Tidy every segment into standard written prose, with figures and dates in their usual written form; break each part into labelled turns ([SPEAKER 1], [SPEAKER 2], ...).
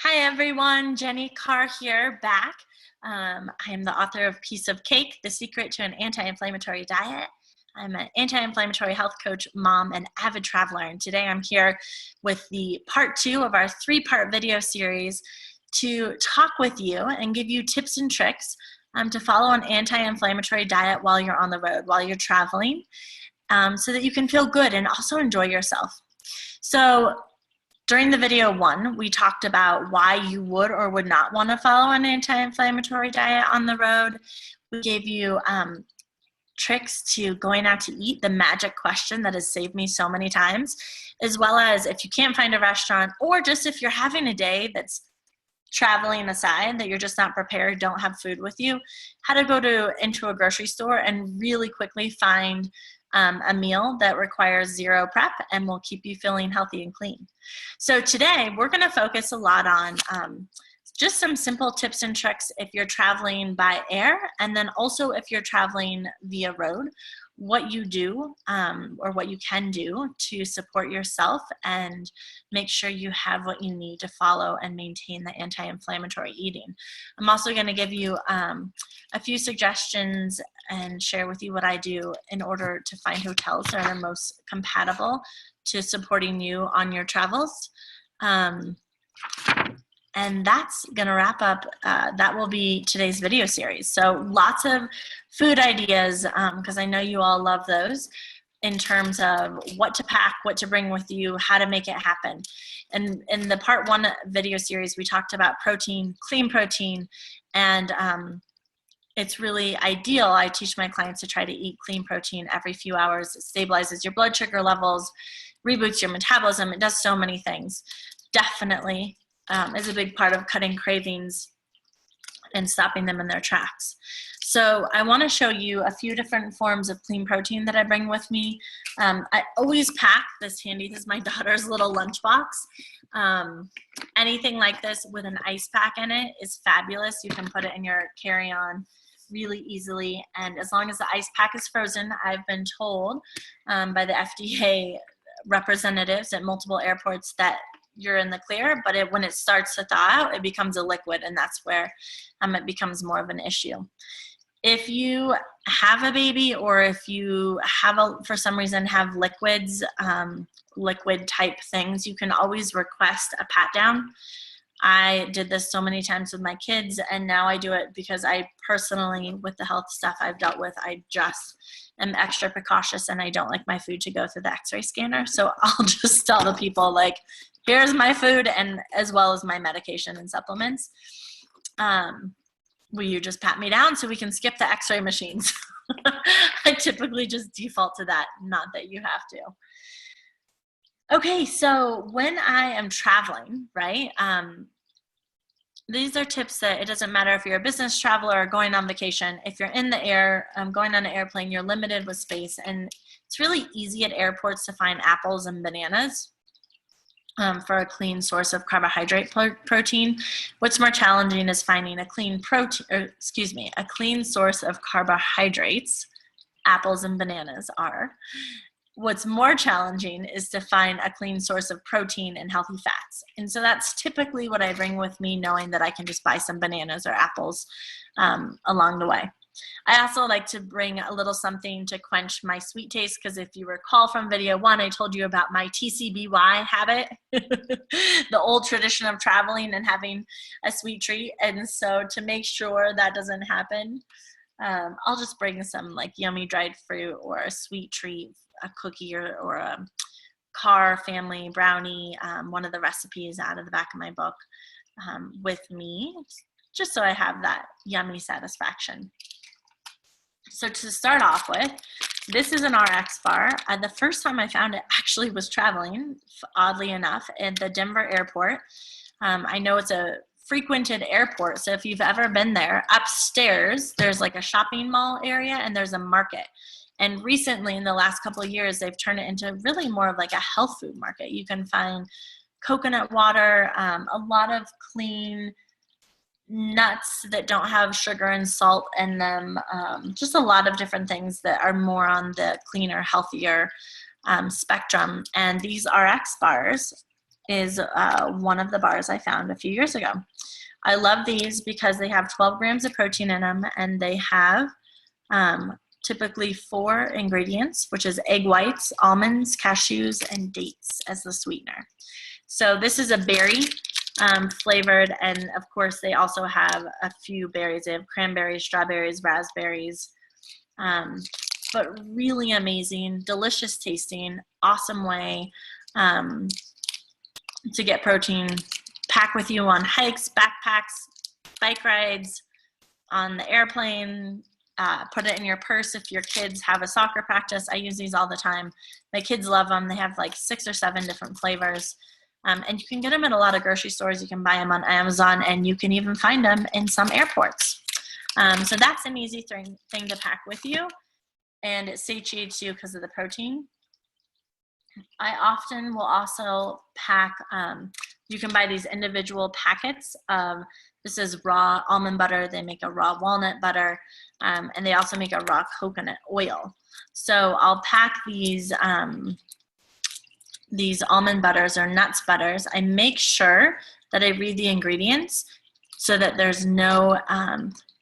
[SPEAKER 1] Hi everyone, Jenny Carr here, back. I am the author of Piece of Cake, The Secret to an Anti-Inflammatory Diet. I'm an anti-inflammatory health coach, mom, and avid traveler. And today I'm here with the part 2 of our 3-part video series to talk with you and give you tips and tricks to follow an anti-inflammatory diet while you're on the road, while you're traveling, so that you can feel good and also enjoy yourself. So during the video 1, we talked about why you would or would not want to follow an anti-inflammatory diet on the road. We gave you tricks to going out to eat, the magic question that has saved me so many times, as well as if you can't find a restaurant, or just if you're having a day that's traveling aside, that you're just not prepared, don't have food with you, how to go into a grocery store and really quickly find a meal that requires zero prep and will keep you feeling healthy and clean. So today we're going to focus a lot on just some simple tips and tricks if you're traveling by air, and then also if you're traveling via road, what you do or what you can do to support yourself and make sure you have what you need to follow and maintain the anti-inflammatory eating. I'm also going to give you a few suggestions and share with you what I do in order to find hotels that are the most compatible to supporting you on your travels. And that's going to wrap up, that will be today's video series. So lots of food ideas, because I know you all love those, in terms of what to pack, what to bring with you, how to make it happen. And in the part 1 video series, we talked about protein, clean protein, and it's really ideal. I teach my clients to try to eat clean protein every few hours. It stabilizes your blood sugar levels, reboots your metabolism. It does so many things. Definitely is a big part of cutting cravings and stopping them in their tracks. So I want to show you a few different forms of clean protein that I bring with me. I always pack this handy. This is my daughter's little lunchbox. Anything like this with an ice pack in it is fabulous. You can put it in your carry-on really easily, and as long as the ice pack is frozen, I've been told by the FDA representatives at multiple airports that you're in the clear, but when it starts to thaw out, it becomes a liquid, and that's where it becomes more of an issue. If you have a baby, or if you have for some reason have liquids, liquid type things, you can always request a pat down. I did this so many times with my kids, and now I do it because I personally, with the health stuff I've dealt with, I just am extra precautious, and I don't like my food to go through the x-ray scanner. So I'll just tell the people, like, here's my food, and as well as my medication and supplements. Will you just pat me down so we can skip the x-ray machines? I typically just default to that, not that you have to. Okay, so when I am traveling, right, these are tips that it doesn't matter if you're a business traveler or going on vacation. If you're in the air, going on an airplane, you're limited with space, and it's really easy at airports to find apples and bananas for a clean source of carbohydrate protein. What's more challenging is finding a clean a clean source of carbohydrates. Apples and bananas are. What's more challenging is to find a clean source of protein and healthy fats. And so that's typically what I bring with me, knowing that I can just buy some bananas or apples along the way. I also like to bring a little something to quench my sweet taste, because if you recall from video 1, I told you about my TCBY habit, the old tradition of traveling and having a sweet treat. And so to make sure that doesn't happen, I'll just bring some like yummy dried fruit or a sweet treat, a cookie or a Carr family brownie, one of the recipes out of the back of my book, with me, just so I have that yummy satisfaction. So to start off with, this is an RX bar. The first time I found it actually was traveling, oddly enough, at the Denver airport. I know it's a frequented airport, so if you've ever been there, upstairs there's like a shopping mall area and there's a market. And recently, in the last couple of years, they've turned it into really more of like a health food market. You can find coconut water, a lot of clean nuts that don't have sugar and salt in them, just a lot of different things that are more on the cleaner, healthier spectrum. And these RX bars is one of the bars I found a few years ago. I love these because they have 12 grams of protein in them, and they have typically 4 ingredients, which is egg whites, almonds, cashews, and dates as the sweetener. So this is a berry flavored, and of course they also have a few berries. They have cranberries, strawberries, raspberries, but really amazing, delicious tasting, awesome way to get protein. Pack with you on hikes, backpacks, bike rides, on the airplane. Put it in your purse if your kids have a soccer practice. I use these all the time. My kids love them. They have like 6 or 7 different flavors. And you can get them at a lot of grocery stores. You can buy them on Amazon, and you can even find them in some airports. So that's an easy thing to pack with you. And it satiates you because of the protein. I often will also pack, you can buy these individual packets of, this is raw almond butter. They make a raw walnut butter, and they also make a raw coconut oil. So I'll pack these almond butters or nuts butters. I make sure that I read the ingredients so that there's no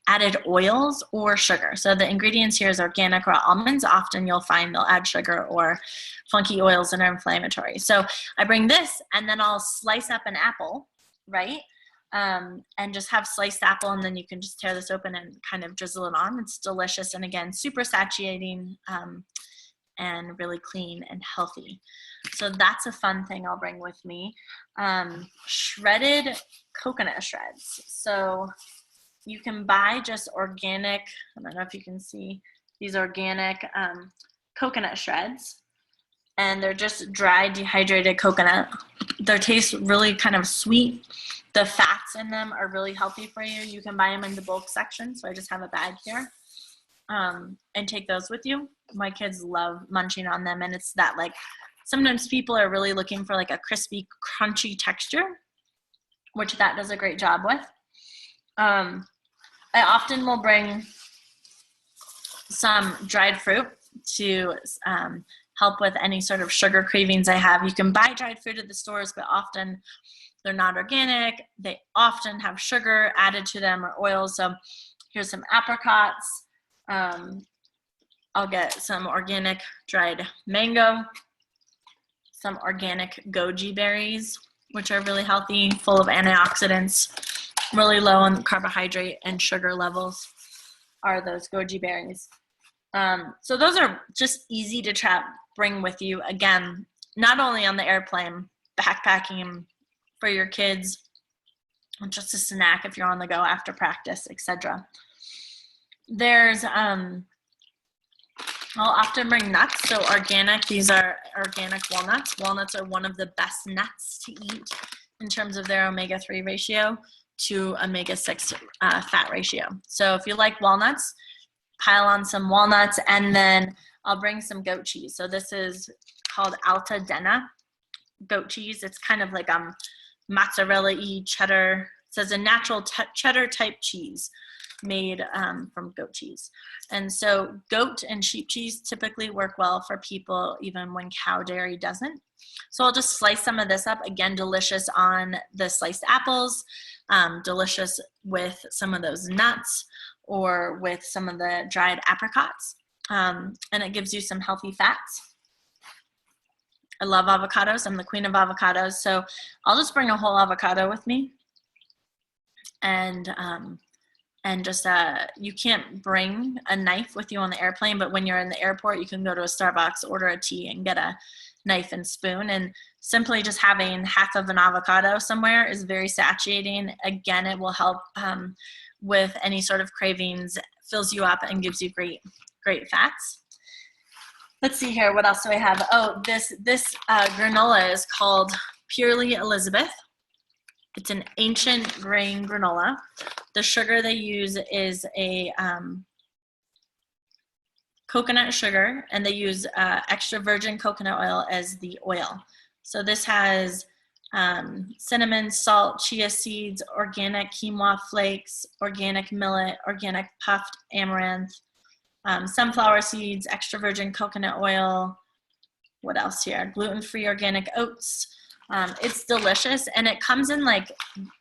[SPEAKER 1] added oils or sugar. So the ingredients here is organic raw almonds. Often you'll find they'll add sugar or funky oils that are inflammatory. So I bring this, and then I'll slice up an apple, right? And just have sliced apple, and then you can just tear this open and kind of drizzle it on. It's delicious, and again, super satiating and really clean and healthy. So that's a fun thing I'll bring with me. Shredded coconut shreds. So you can buy just organic, I don't know if you can see these organic coconut shreds, and they're just dry, dehydrated coconut. Their taste really kind of sweet. The fats in them are really healthy for you. You can buy them in the bulk section, so I just have a bag here, and take those with you. My kids love munching on them, and it's that, like, sometimes people are really looking for like a crispy, crunchy texture, which that does a great job with. I often will bring some dried fruit to help with any sort of sugar cravings I have. You can buy dried fruit at the stores, but often they're not organic. They often have sugar added to them or oil. So here's some apricots. I'll get some organic dried mango, some organic goji berries, which are really healthy, full of antioxidants, really low on carbohydrate and sugar levels are those goji berries. So those are just easy to bring with you. Again, not only on the airplane, backpacking for your kids, just a snack if you're on the go after practice, etc. There's, I'll often bring nuts. So organic, these are organic walnuts. Walnuts are one of the best nuts to eat in terms of their omega-3 ratio to omega-6 fat ratio. So if you like walnuts, pile on some walnuts, and then I'll bring some goat cheese. So this is called Alta Dena goat cheese. It's kind of like mozzarella-y cheddar. It says a natural cheddar type cheese made from goat cheese. And so goat and sheep cheese typically work well for people even when cow dairy doesn't. So I'll just slice some of this up. Again, delicious on the sliced apples, delicious with some of those nuts or with some of the dried apricots. And it gives you some healthy fats. I love avocados. I'm the queen of avocados. So I'll just bring a whole avocado with me. And just, you can't bring a knife with you on the airplane, but when you're in the airport, you can go to a Starbucks, order a tea, and get a knife and spoon. And simply just having half of an avocado somewhere is very satiating. Again, it will help with any sort of cravings, fills you up and gives you great fats. Let's see here. What else do I have? Oh, this granola is called Purely Elizabeth. It's an ancient grain granola. The sugar they use is a coconut sugar, and they use extra virgin coconut oil as the oil. So this has cinnamon, salt, chia seeds, organic quinoa flakes, organic millet, organic puffed amaranth, sunflower seeds, extra virgin coconut oil. What else here? Gluten-free organic oats, It's delicious, and it comes in like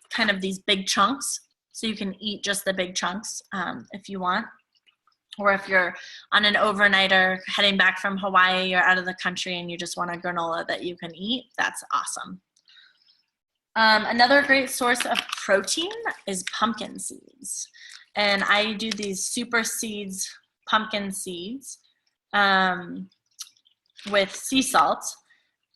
[SPEAKER 1] kind of these big chunks, so you can eat just the big chunks if you want. Or if you're on an overnighter heading back from Hawaii or out of the country and you just want a granola that you can eat, that's awesome. Another great source of protein is pumpkin seeds. And I do these super seeds, pumpkin seeds with sea salt.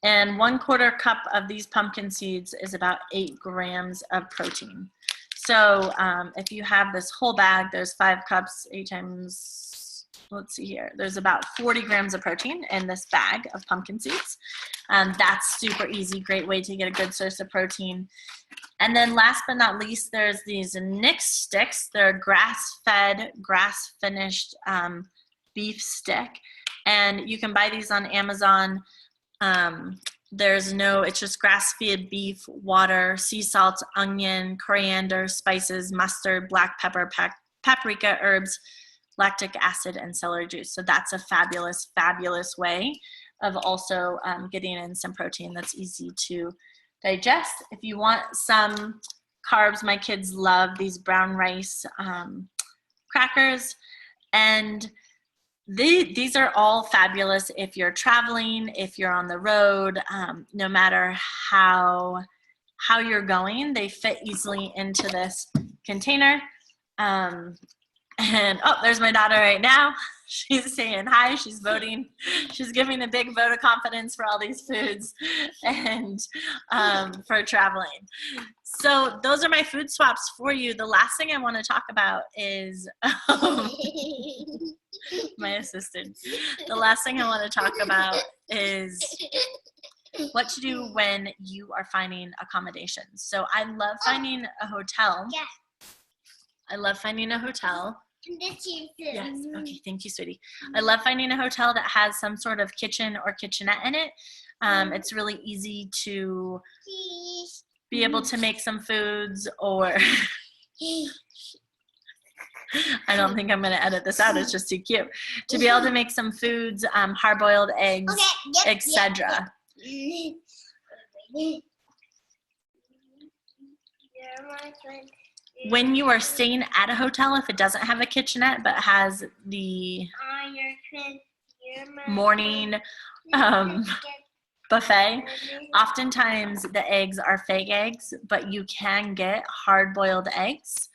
[SPEAKER 1] And 1/4 cup of these pumpkin seeds is about 8 grams of protein. So if you have this whole bag, there's 5 cups, 8 times, let's see here. There's about 40 grams of protein in this bag of pumpkin seeds. That's super easy, great way to get a good source of protein. And then last but not least, there's these Nyx Sticks. They're grass-fed, grass-finished beef stick. And you can buy these on Amazon. It's just grass-fed beef, water, sea salt, onion, coriander, spices, mustard, black pepper, paprika, herbs, lactic acid, and celery juice. So that's a fabulous, fabulous way of also getting in some protein that's easy to digest. If you want some carbs, my kids love these brown rice crackers, and these are all fabulous if you're traveling, if you're on the road, no matter how you're going, they fit easily into this container. And oh, there's my daughter right now. She's saying hi, she's voting. She's giving a big vote of confidence for all these foods and for traveling. So those are my food swaps for you. The last thing I want to talk about is my assistant. The last thing I want to talk about is what to do when you are finding accommodations. So I love finding a hotel.
[SPEAKER 2] Yeah.
[SPEAKER 1] I love finding a hotel.
[SPEAKER 2] Yes.
[SPEAKER 1] Okay. Thank you, sweetie. I love finding a hotel that has some sort of kitchen or kitchenette in it. It's really easy to be able to make some foods, or I don't think I'm going to edit this out. It's just too cute. To be able to make some foods, hard-boiled eggs, etc. When you are staying at a hotel, if it doesn't have a kitchenette but has the morning buffet, oftentimes the eggs are fake eggs, but you can get hard-boiled eggs.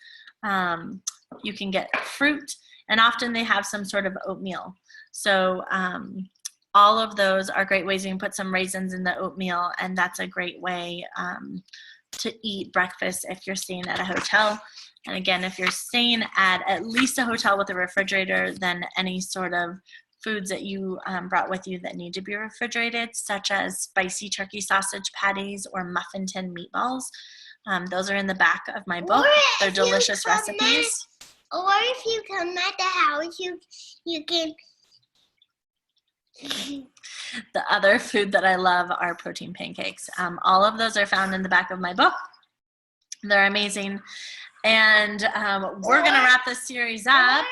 [SPEAKER 1] You can get fruit, and often they have some sort of oatmeal. So all of those are great ways. You can put some raisins in the oatmeal, and that's a great way to eat breakfast if you're staying at a hotel. And again, if you're staying at least a hotel with a refrigerator, then any sort of foods that you brought with you that need to be refrigerated, such as spicy turkey sausage patties or muffin tin meatballs. Those are in the back of my book. They're delicious recipes.
[SPEAKER 2] Or if you come at the house, you can.
[SPEAKER 1] The other food that I love are protein pancakes. All of those are found in the back of my book. They're amazing. And we're going to wrap this series up.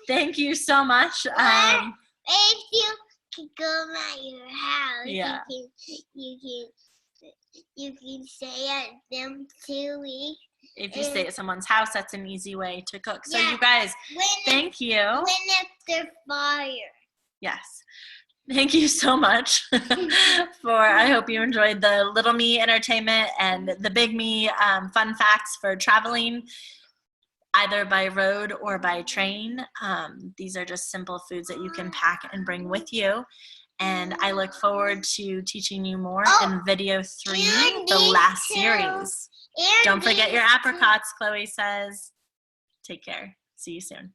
[SPEAKER 1] Thank you so much.
[SPEAKER 2] If you can go at your house,
[SPEAKER 1] yeah.
[SPEAKER 2] you can stay at them 2 weeks.
[SPEAKER 1] If you stay at someone's house, that's an easy way to cook. So you guys, thank you.
[SPEAKER 2] When after fire.
[SPEAKER 1] Yes. Thank you so much I hope you enjoyed the little me entertainment and the big me fun facts for traveling either by road or by train. These are just simple foods that you can pack and bring with you. And I look forward to teaching you more in video 3, the last series. Don't forget your apricots, Chloe says. Take care. See you soon.